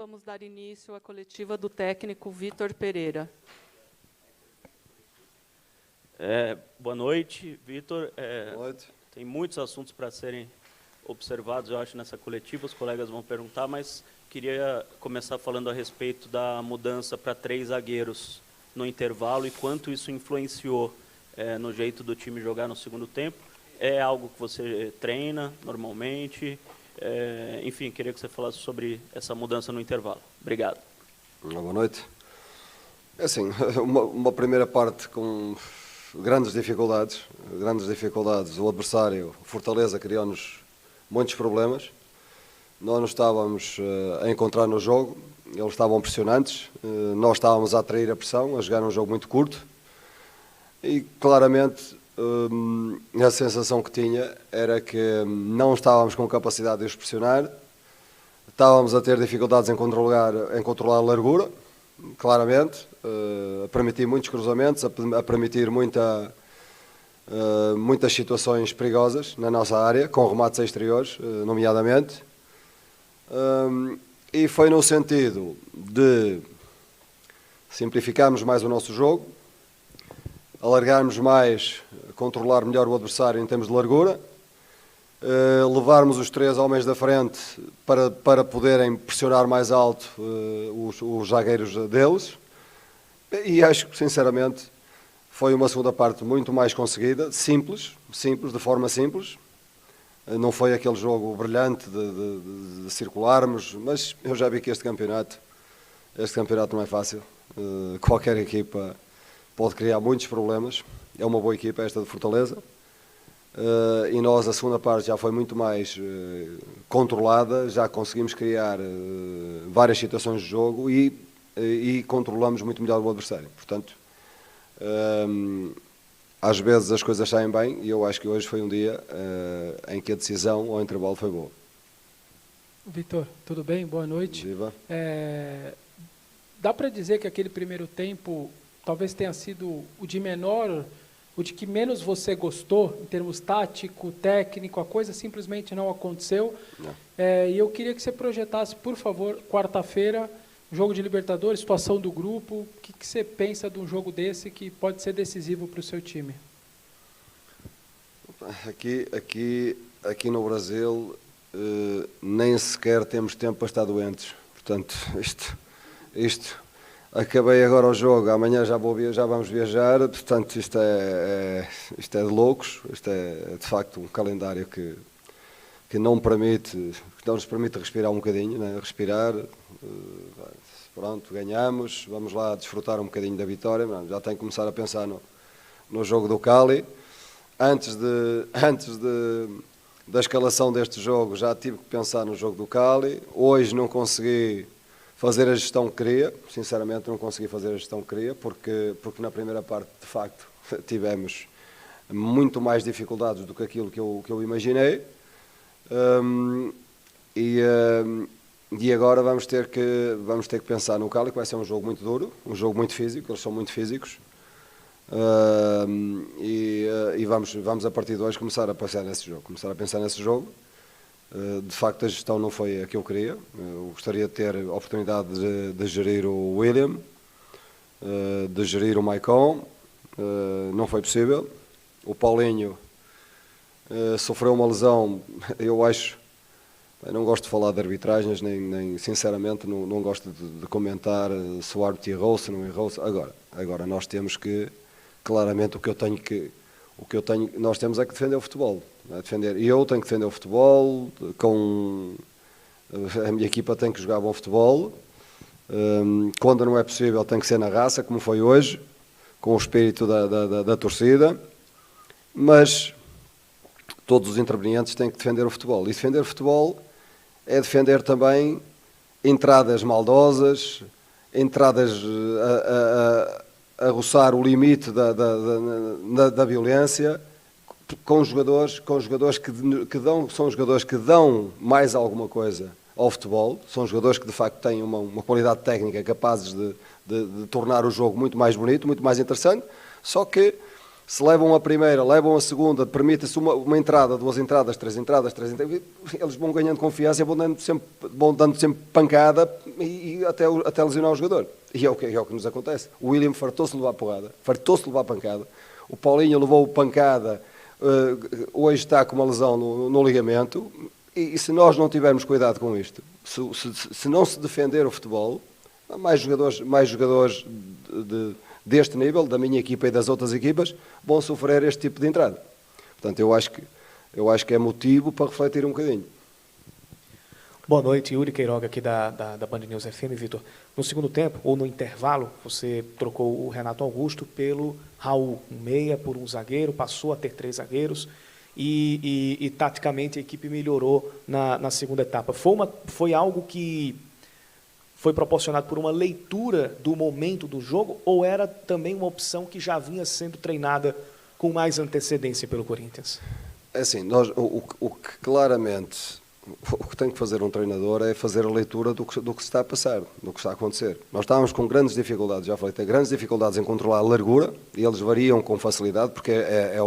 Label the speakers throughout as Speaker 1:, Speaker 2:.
Speaker 1: Vamos dar início à coletiva do técnico Vitor Pereira.
Speaker 2: Boa noite, Vitor.
Speaker 3: Boa noite.
Speaker 2: Tem muitos assuntos para serem observados, eu acho, nessa coletiva. Os colegas vão perguntar, mas queria começar falando a respeito da mudança para 3 zagueiros no intervalo e quanto isso influenciou no jeito do time jogar no segundo tempo. É algo que você treina normalmente? Enfim, queria que você falasse sobre essa mudança no intervalo. Obrigado.
Speaker 3: Boa noite. Assim, uma primeira parte com grandes dificuldades. O adversário, Fortaleza, criou-nos muitos problemas. Nós não estávamos a encontrar no jogo, eles estavam pressionantes, nós estávamos a atrair a pressão, a jogar um jogo muito curto. E claramente a sensação que tinha era que não estávamos com capacidade de os pressionar, estávamos a ter dificuldades em controlar a largura, claramente, a permitir muitos cruzamentos, a permitir muitas situações perigosas na nossa área, com remates exteriores, nomeadamente. E foi no sentido de simplificarmos mais o nosso jogo, alargarmos mais, controlar melhor o adversário em termos de largura, levarmos os 3 homens da frente para poderem pressionar mais alto os zagueiros deles. E acho que, sinceramente, foi uma segunda parte muito mais conseguida, simples, de forma simples. Não foi aquele jogo brilhante de circularmos, mas eu já vi que este campeonato não é fácil. Qualquer equipa pode criar muitos problemas. É uma boa equipa esta de Fortaleza. E nós, a segunda parte já foi muito mais controlada, já conseguimos criar várias situações de jogo e controlamos muito melhor o adversário. Portanto, às vezes as coisas saem bem e eu acho que hoje foi um dia em que a decisão ao intervalo foi boa.
Speaker 4: Vitor, tudo bem? Boa noite.
Speaker 3: Viva.
Speaker 4: Dá para dizer que aquele primeiro tempo talvez tenha sido o de que menos você gostou, em termos tático, técnico, a coisa simplesmente não aconteceu.
Speaker 3: Não.
Speaker 4: E eu queria que você projetasse, por favor, quarta-feira, jogo de Libertadores, situação do grupo, o que você pensa de um jogo desse que pode ser decisivo para o seu time?
Speaker 3: Aqui no Brasil nem sequer temos tempo para estar doentes. Portanto, isto acabei agora o jogo, amanhã já vamos viajar, portanto isto é de loucos, isto é de facto um calendário que não nos permite respirar um bocadinho, né? Pronto, ganhamos, vamos lá desfrutar um bocadinho da vitória, já tenho que começar a pensar no jogo do Cali. Antes da escalação deste jogo já tive que pensar no jogo do Cali, hoje não consegui fazer a gestão que queria, sinceramente não consegui fazer a gestão que queria, porque na primeira parte, de facto, tivemos muito mais dificuldades do que aquilo que eu imaginei. E agora vamos ter que pensar no Cali, que vai ser um jogo muito duro, um jogo muito físico, eles são muito físicos. E vamos a partir de hoje começar a pensar nesse jogo. De facto, a gestão não foi a que eu queria. Eu gostaria de ter a oportunidade de gerir o William, de gerir o Maicon. Não foi possível. O Paulinho sofreu uma lesão. Eu não gosto de falar de arbitragens, nem sinceramente não gosto de comentar se o árbitro errou, se não errou. Agora nós temos que, claramente, nós temos é que defender o futebol. E eu tenho que defender o futebol, a minha equipa tem que jogar bom futebol, quando não é possível tem que ser na raça, como foi hoje, com o espírito da torcida, mas todos os intervenientes têm que defender o futebol, e defender o futebol é defender também entradas maldosas, entradas a roçar o limite da violência, com jogadores que dão mais alguma coisa ao futebol, são jogadores que de facto têm uma qualidade técnica capazes de tornar o jogo muito mais bonito, muito mais interessante, só que Se levam a primeira, levam a segunda, permite-se uma entrada, 2 entradas, 3 entradas, eles vão ganhando confiança e vão dando sempre pancada e até lesionar o jogador. E é o que nos acontece. O William fartou-se de levar porrada, fartou-se de levar pancada. O Paulinho levou pancada, hoje está com uma lesão no ligamento. E se nós não tivermos cuidado com isto, se não se defender o futebol, mais jogadores deste nível, da minha equipa e das outras equipas, vão sofrer este tipo de entrada. Portanto, eu acho que é motivo para refletir um bocadinho.
Speaker 5: Boa noite, Yuri Queiroga, aqui da Band News FM, Vitor. No segundo tempo, ou no intervalo, você trocou o Renato Augusto pelo Raul, um meia por um zagueiro, passou a ter 3 zagueiros, e taticamente a equipe melhorou na segunda etapa. Foi algo que foi proporcionado por uma leitura do momento do jogo, ou era também uma opção que já vinha sendo treinada com mais antecedência pelo Corinthians?
Speaker 3: É assim, o que tem que fazer um treinador é fazer a leitura do que se está a passar, do que está a acontecer. Nós estávamos com grandes dificuldades, já falei, grandes dificuldades em controlar a largura, e eles variam com facilidade, porque é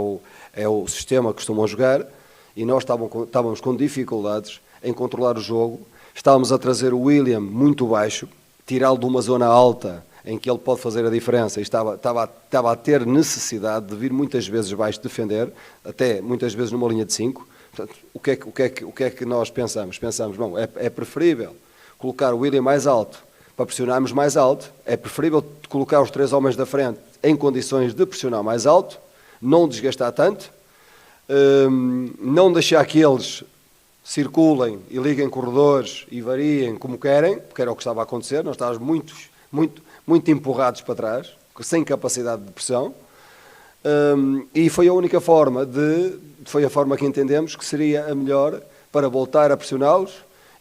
Speaker 3: o sistema que costumam jogar, e nós estávamos com dificuldades em controlar o jogo. Estávamos a trazer o William muito baixo, tirá-lo de uma zona alta em que ele pode fazer a diferença, e estava a ter necessidade de vir muitas vezes baixo defender, até muitas vezes numa linha de 5. Portanto, o que é que nós pensamos? Pensamos, bom, é preferível colocar o William mais alto para pressionarmos mais alto, é preferível colocar os 3 homens da frente em condições de pressionar mais alto, não desgastar tanto, não deixar que eles circulem e liguem corredores e variem como querem, porque era o que estava a acontecer. Nós estávamos muito empurrados para trás, sem capacidade de pressão, e foi a única forma foi a forma que entendemos que seria a melhor para voltar a pressioná-los,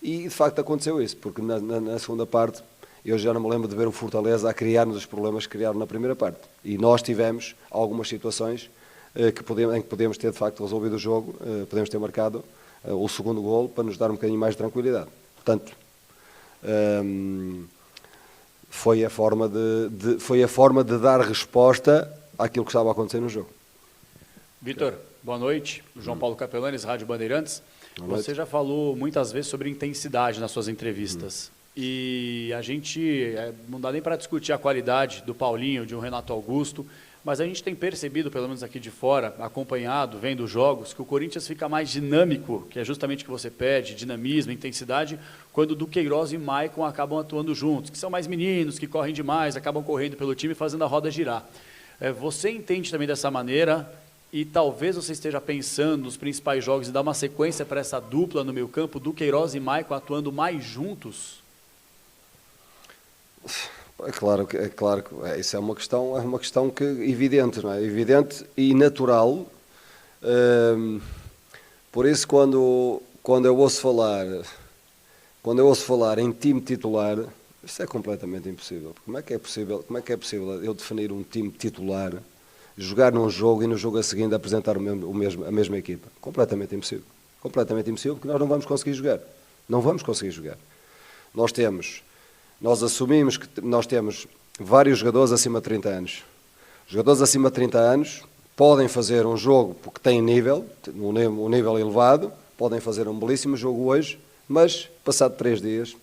Speaker 3: e de facto aconteceu isso, porque na segunda parte eu já não me lembro de ver o Fortaleza a criar-nos os problemas que criaram na primeira parte, e nós tivemos algumas situações em que podemos ter de facto resolvido o jogo, podemos ter marcado o segundo golo para nos dar um bocadinho mais de tranquilidade. Portanto, foi a forma de dar resposta àquilo que estava a acontecer no jogo.
Speaker 6: Vitor, boa noite. João Paulo Capelanes, Rádio Bandeirantes. Você já falou muitas vezes sobre intensidade nas suas entrevistas. E a gente, não dá nem para discutir a qualidade do Paulinho, de um Renato Augusto, mas a gente tem percebido, pelo menos aqui de fora, acompanhado, vendo jogos, que o Corinthians fica mais dinâmico, que é justamente o que você pede, dinamismo, intensidade, quando Duqueiroz e Maicon acabam atuando juntos, que são mais meninos, que correm demais, acabam correndo pelo time, fazendo a roda girar. Você entende também dessa maneira, e talvez você esteja pensando nos principais jogos e dar uma sequência para essa dupla no meio campo, Duqueiroz e Maicon atuando mais juntos?
Speaker 3: É claro que isso é uma questão que evidente, não é? Evidente e natural. Por isso, quando eu ouço falar em time titular, isso é completamente impossível. Como é que é possível eu definir um time titular, jogar num jogo e no jogo a seguir apresentar a mesma equipa? Completamente impossível. Completamente impossível, porque nós não vamos conseguir jogar. Não vamos conseguir jogar. Nós assumimos que nós temos vários jogadores acima de 30 anos. Os jogadores acima de 30 anos podem fazer um jogo porque têm um nível elevado, podem fazer um belíssimo jogo hoje, mas passado 3 dias,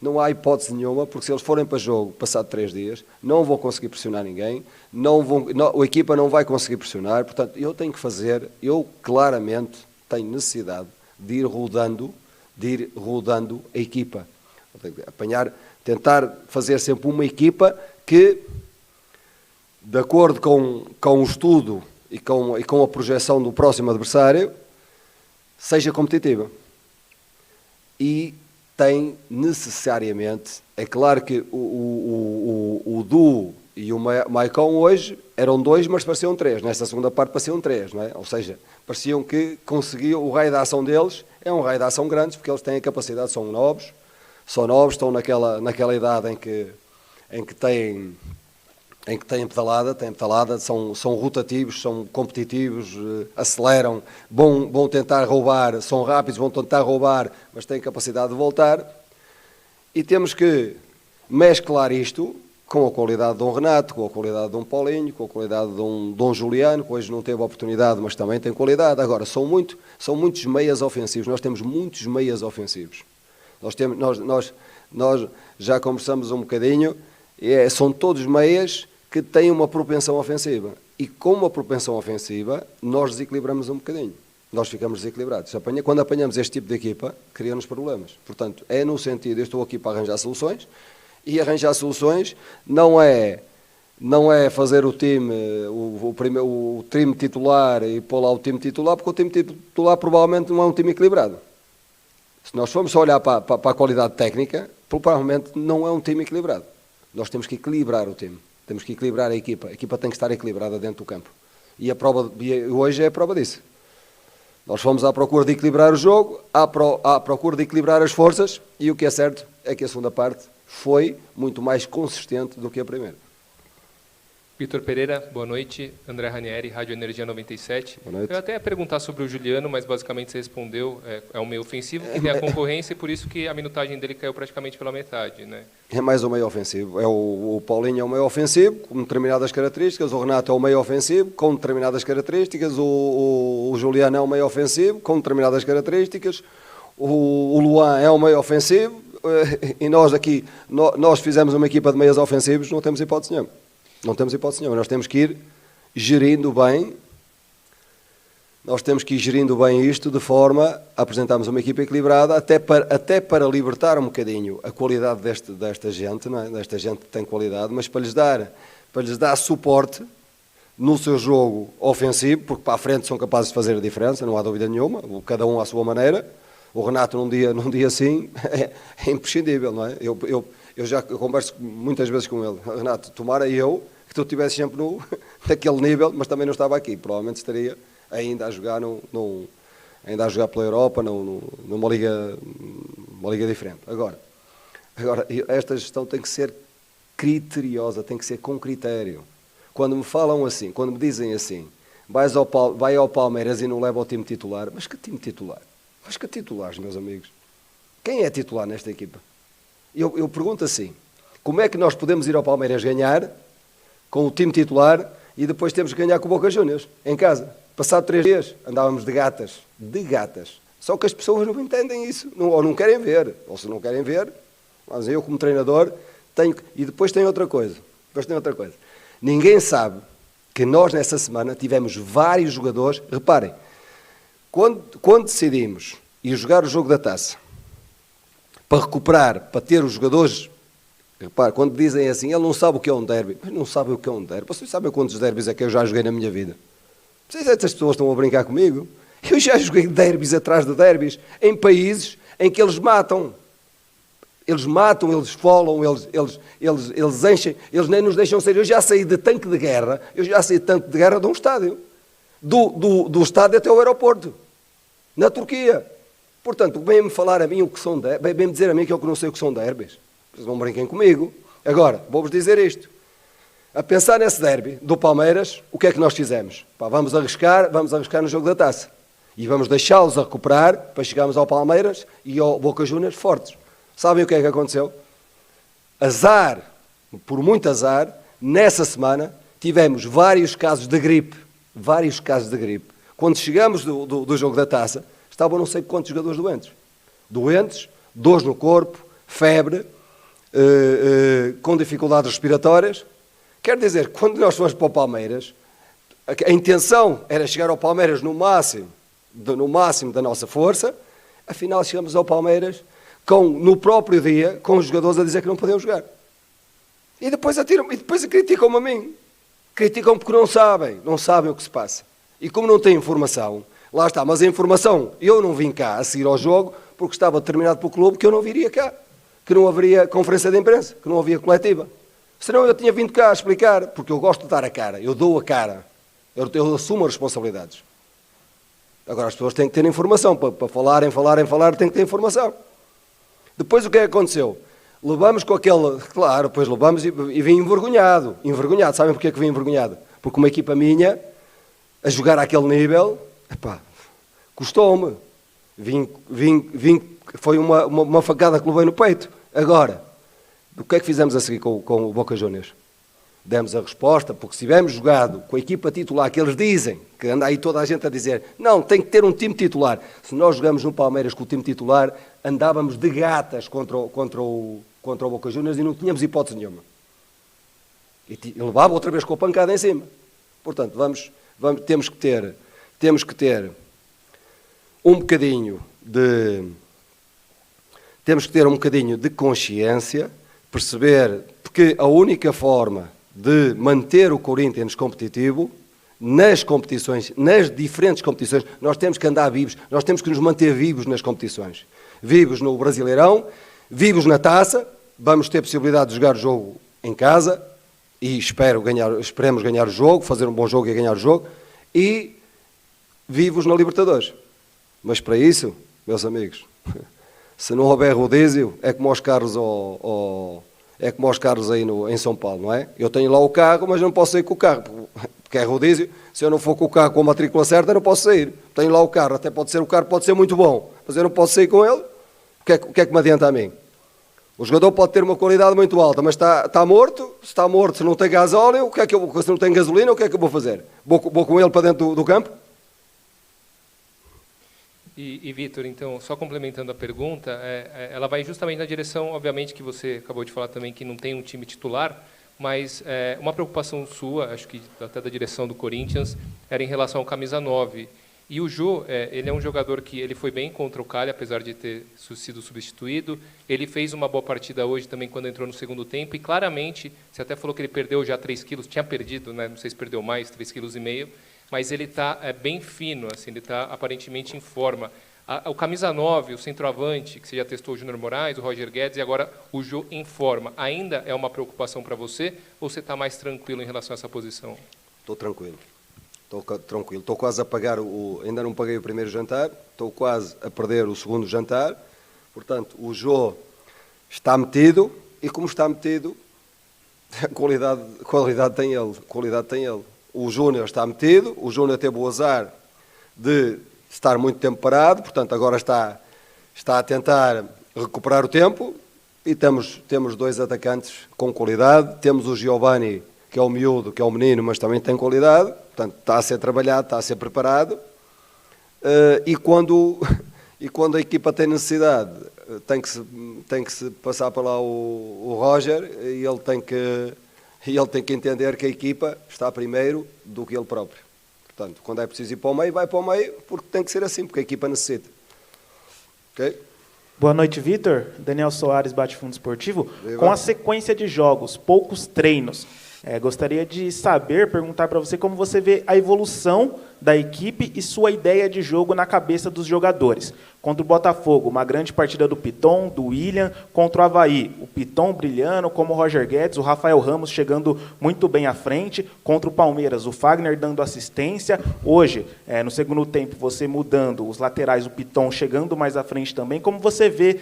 Speaker 3: não há hipótese nenhuma, porque se eles forem para jogo passado 3 dias, não vão conseguir pressionar ninguém, a equipa não vai conseguir pressionar. Portanto, eu claramente tenho necessidade de ir rodando a equipa. Tentar fazer sempre uma equipa que, de acordo com o estudo e com a projeção do próximo adversário, seja competitiva. E tem necessariamente, é claro que o Du e o Maicon hoje eram 2, mas pareciam 3. Nesta segunda parte pareciam 3, não é? Ou seja, pareciam que conseguiam, o raio de ação deles é um raio de ação grande, porque eles têm a capacidade, são novos, estão naquela idade em que têm pedalada, são rotativos, são competitivos, aceleram, vão tentar roubar, são rápidos, vão tentar roubar, mas têm capacidade de voltar. E temos que mesclar isto com a qualidade de Dom Renato, com a qualidade de Dom Paulinho, com a qualidade de Dom Juliano, que hoje não teve a oportunidade, mas também tem qualidade. Agora, são muitos meias ofensivos, nós temos muitos meias ofensivos. Nós já conversamos um bocadinho, são todos meias que têm uma propensão ofensiva. E com uma propensão ofensiva, nós desequilibramos um bocadinho. Nós ficamos desequilibrados. Quando apanhamos este tipo de equipa, cria-nos problemas. Portanto, é no sentido, eu estou aqui para arranjar soluções, e arranjar soluções não é fazer o time, o time titular e pôr lá o time titular, porque o time titular provavelmente não é um time equilibrado. Se nós formos olhar para a qualidade técnica, provavelmente não é um time equilibrado. Nós temos que equilibrar o time, temos que equilibrar a equipa tem que estar equilibrada dentro do campo. E hoje é a prova disso. Nós fomos à procura de equilibrar o jogo, à procura de equilibrar as forças, e o que é certo é que a segunda parte foi muito mais consistente do que a primeira.
Speaker 7: Vitor Pereira, boa noite. André Ranieri, Rádio Energia 97.
Speaker 3: Boa noite.
Speaker 7: Eu até ia perguntar sobre o Juliano, mas basicamente você respondeu, é um meio ofensivo, que tem a concorrência e por isso que a minutagem dele caiu praticamente pela metade, né?
Speaker 3: É mais um meio ofensivo. O Paulinho é um meio ofensivo, com determinadas características, o Renato é um meio ofensivo, com determinadas características, o Juliano é um meio ofensivo, com determinadas características, o Luan é um meio ofensivo, e nós aqui, nós fizemos uma equipa de meias ofensivos, não temos hipótese nenhuma. Não temos hipótese nenhuma, nós temos que ir gerindo bem, isto de forma a apresentarmos uma equipa equilibrada, até para libertar um bocadinho a qualidade desta gente, não é? Desta gente que tem qualidade, mas para lhes dar suporte no seu jogo ofensivo, porque para a frente são capazes de fazer a diferença, não há dúvida nenhuma, cada um à sua maneira. O Renato num dia assim é imprescindível, não é? Eu converso muitas vezes com ele. Renato, tomara que tu estivesse sempre naquele nível, mas também não estava aqui. Provavelmente estaria ainda a jogar pela Europa, numa liga diferente. Agora, esta gestão tem que ser criteriosa, tem que ser com critério. Quando me falam assim, quando me dizem assim, vai ao Palmeiras e não leva o time titular, mas que time titular? Mas que titulares, meus amigos? Quem é titular nesta equipa? Eu pergunto assim, como é que nós podemos ir ao Palmeiras ganhar com o time titular e depois temos que ganhar com o Boca Juniors, em casa? Passado 3 dias, andávamos de gatas. Só que as pessoas não entendem isso, ou não querem ver. Ou se não querem ver, mas eu como treinador tenho... E depois tem outra coisa. Ninguém sabe que nós nessa semana tivemos vários jogadores... Reparem, quando decidimos ir jogar o jogo da taça, para recuperar, para ter os jogadores... Repare, quando dizem assim, ele não sabe o que é um derby. Mas não sabe o que é um derby. Vocês sabem quantos derbys é que eu já joguei na minha vida? Essas pessoas estão a brincar comigo. Eu já joguei derbys atrás de derbys, em países em que eles matam. Eles esfolam, eles enchem, eles nem nos deixam sair. Eu já saí de tanque de guerra de um estádio. Do estádio até o aeroporto. Na Turquia. Portanto, vem-me falar a mim o que são derbys, vem-me dizer a mim que eu não sei o que são derbys. Vocês não brinquem comigo. Agora, vou-vos dizer isto. A pensar nesse derby do Palmeiras, o que é que nós fizemos? Vamos arriscar no jogo da taça. E vamos deixá-los a recuperar para chegarmos ao Palmeiras e ao Boca Juniors fortes. Sabem o que é que aconteceu? Azar, por muito azar, nessa semana tivemos vários casos de gripe. Quando chegamos do jogo da taça, estavam não sei quantos jogadores doentes, dores no corpo, febre, com dificuldades respiratórias. Quer dizer, quando nós fomos para o Palmeiras, a intenção era chegar ao Palmeiras no máximo da nossa força, afinal chegamos ao Palmeiras no próprio dia, com os jogadores a dizer que não podiam jogar. E depois criticam-me a mim. Criticam porque não sabem o que se passa. E como não têm informação, lá está, mas a informação, eu não vim cá a seguir ao jogo porque estava determinado pelo clube que eu não viria cá, que não haveria conferência de imprensa, que não havia coletiva. Senão eu tinha vindo cá a explicar, porque eu gosto de dar a cara, eu dou a cara, eu assumo as responsabilidades. Agora as pessoas têm que ter informação, para falarem, têm que ter informação. Depois o que é que aconteceu? Levamos com aquele... Claro, depois levamos e vim envergonhado. Sabem porque é que vim envergonhado? Porque uma equipa minha, a jogar àquele nível, custou-me. Foi uma facada que levei no peito. Agora, O que é que fizemos a seguir com o Boca Juniors? Demos a resposta, porque se tivermos jogado com a equipa titular, que eles dizem, que anda aí toda a gente a dizer, não, tem que ter um time titular. Se nós jogamos no Palmeiras com o time titular, andávamos de gatas contra o Boca Juniors e não tínhamos hipótese nenhuma. E levava outra vez com a pancada em cima. Portanto, temos que ter um bocadinho de consciência, perceber porque a única forma de manter o Corinthians competitivo nas competições, nas diferentes competições, nós temos que andar vivos, nós temos que nos manter vivos nas competições. Vivos no Brasileirão, vivos na Taça, vamos ter possibilidade de jogar o jogo em casa e esperemos ganhar o jogo, fazer um bom jogo e ganhar o jogo, e vivos na Libertadores. Mas para isso, meus amigos, se não houver rodízio, é como aos carros aí em São Paulo, não é? Eu tenho lá o carro, mas não posso sair com o carro, porque é rodízio. Se eu não for com o carro com a matrícula certa, eu não posso sair. Tenho lá o carro, até pode ser o carro, pode ser muito bom, mas eu não posso sair com ele. O que é que me adianta a mim? O jogador pode ter uma qualidade muito alta, mas está morto. Se está morto, se não tem gasóleo, se não tem gasolina, o que é que eu vou fazer? Vou com ele para dentro do campo?
Speaker 7: E Vitor, então, só complementando a pergunta, ela vai justamente na direção, obviamente, que você acabou de falar também, que não tem um time titular, mas uma preocupação sua, acho que até da direção do Corinthians, era em relação ao camisa 9. E o Jô, ele é um jogador que ele foi bem contra o Cali, apesar de ter sido substituído. Ele fez uma boa partida hoje também quando entrou no segundo tempo, e claramente, você até falou que ele perdeu já 3 quilos, tinha perdido, né? Não sei se perdeu mais, 3,5 quilos, mas ele está bem fino, assim, ele está aparentemente em forma. O camisa 9, o centroavante, que você já testou o Júnior Moraes, o Roger Guedes, e agora o Jô em forma, ainda é uma preocupação para você, ou você está mais tranquilo em relação a essa posição?
Speaker 3: Estou tranquilo. Estou quase a pagar ainda não paguei o primeiro jantar, estou quase a perder o segundo jantar. Portanto, o Jô está metido, e como está metido, qualidade tem ele. O Júnior está metido, o Júnior teve o azar de estar muito tempo parado, portanto agora está a tentar recuperar o tempo, e temos 2 atacantes com qualidade. Temos o Giovani, que é o miúdo, que é o menino, mas também tem qualidade, portanto está a ser trabalhado, está a ser preparado, e quando a equipa tem necessidade, tem que se passar para lá o Roger, e ele tem que entender que a equipa está primeiro do que ele próprio. Portanto, quando é preciso ir para o meio, vai para o meio, porque tem que ser assim, porque a equipa necessita. Ok?
Speaker 8: Boa noite, Vitor. Daniel Soares, Bate Fundo Esportivo.
Speaker 3: Viva.
Speaker 8: Com a sequência de jogos, poucos treinos, gostaria de perguntar para você como você vê a evolução da equipe e sua ideia de jogo na cabeça dos jogadores. Contra o Botafogo, uma grande partida do Piton, do William, contra o Avaí. O Piton brilhando, como o Roger Guedes, o Rafael Ramos chegando muito bem à frente. Contra o Palmeiras, o Fagner dando assistência. Hoje, no segundo tempo, você mudando os laterais, o Piton chegando mais à frente também. Como você vê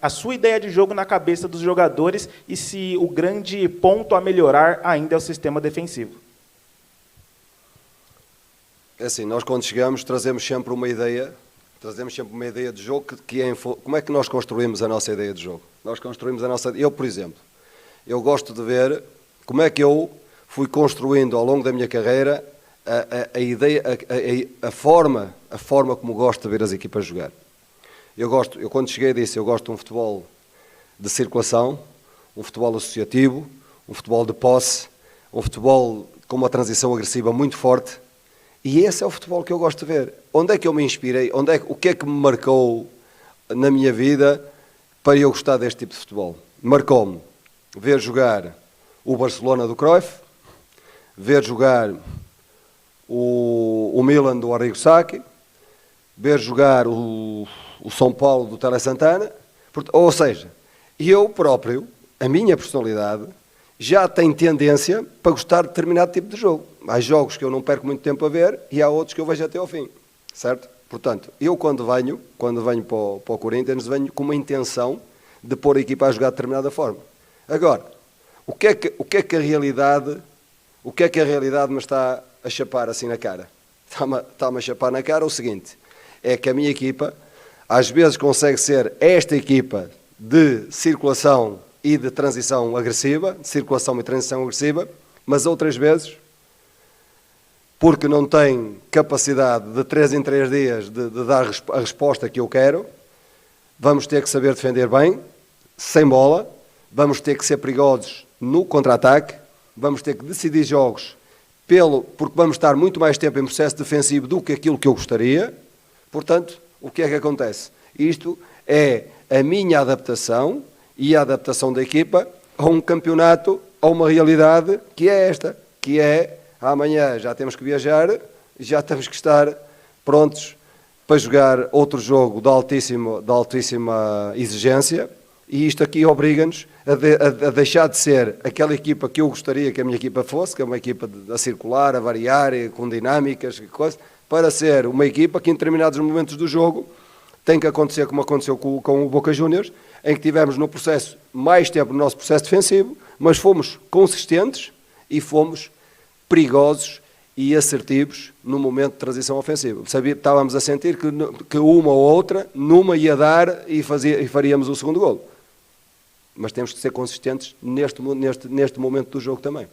Speaker 8: a sua ideia de jogo na cabeça dos jogadores e se o grande ponto a melhorar ainda é o sistema defensivo?
Speaker 3: É assim, nós quando chegamos trazemos sempre uma ideia de jogo como é que nós construímos a nossa ideia de jogo. Eu, por exemplo, eu gosto de ver como é que eu fui construindo ao longo da minha carreira a ideia, a forma como gosto de ver as equipas jogar. Eu quando cheguei disse, eu gosto de um futebol de circulação, um futebol associativo, um futebol de posse, um futebol com uma transição agressiva muito forte. E esse é o futebol que eu gosto de ver. Onde é que eu me inspirei? O que é que me marcou na minha vida para eu gostar deste tipo de futebol? Marcou-me ver jogar o Barcelona do Cruyff, ver jogar o Milan do Arrigo Sacchi, ver jogar o São Paulo do Tele Santana. Ou seja, eu próprio, a minha personalidade, já tem tendência para gostar de determinado tipo de jogo. Há jogos que eu não perco muito tempo a ver e há outros que eu vejo até ao fim, certo? Portanto, eu quando venho para o Corinthians, venho com uma intenção de pôr a equipa a jogar de determinada forma. Agora, o que é que a realidade me está a chapar assim na cara? Está-me a chapar na cara o seguinte, é que a minha equipa, às vezes consegue ser esta equipa de circulação e de transição agressiva, de circulação e transição agressiva, mas outras vezes, porque não tem capacidade de 3 em 3 dias de dar a resposta que eu quero, vamos ter que saber defender bem, sem bola, vamos ter que ser perigosos no contra-ataque, vamos ter que decidir jogos porque vamos estar muito mais tempo em processo defensivo do que aquilo que eu gostaria. Portanto, o que é que acontece? Isto é a minha adaptação e a adaptação da equipa a um campeonato, a uma realidade que é esta, que é amanhã já temos que viajar, já temos que estar prontos para jogar outro jogo de altíssima exigência, e isto aqui obriga-nos a deixar de ser aquela equipa que eu gostaria que a minha equipa fosse, que é uma equipa a circular, a variar, com dinâmicas, para ser uma equipa que em determinados momentos do jogo tem que acontecer como aconteceu com o Boca Juniors, em que tivemos no processo mais tempo no nosso processo defensivo, mas fomos consistentes e fomos perigosos e assertivos no momento de transição ofensiva. Estávamos a sentir que uma ou outra, numa ia dar e faríamos o segundo golo. Mas temos que ser consistentes neste momento do jogo também.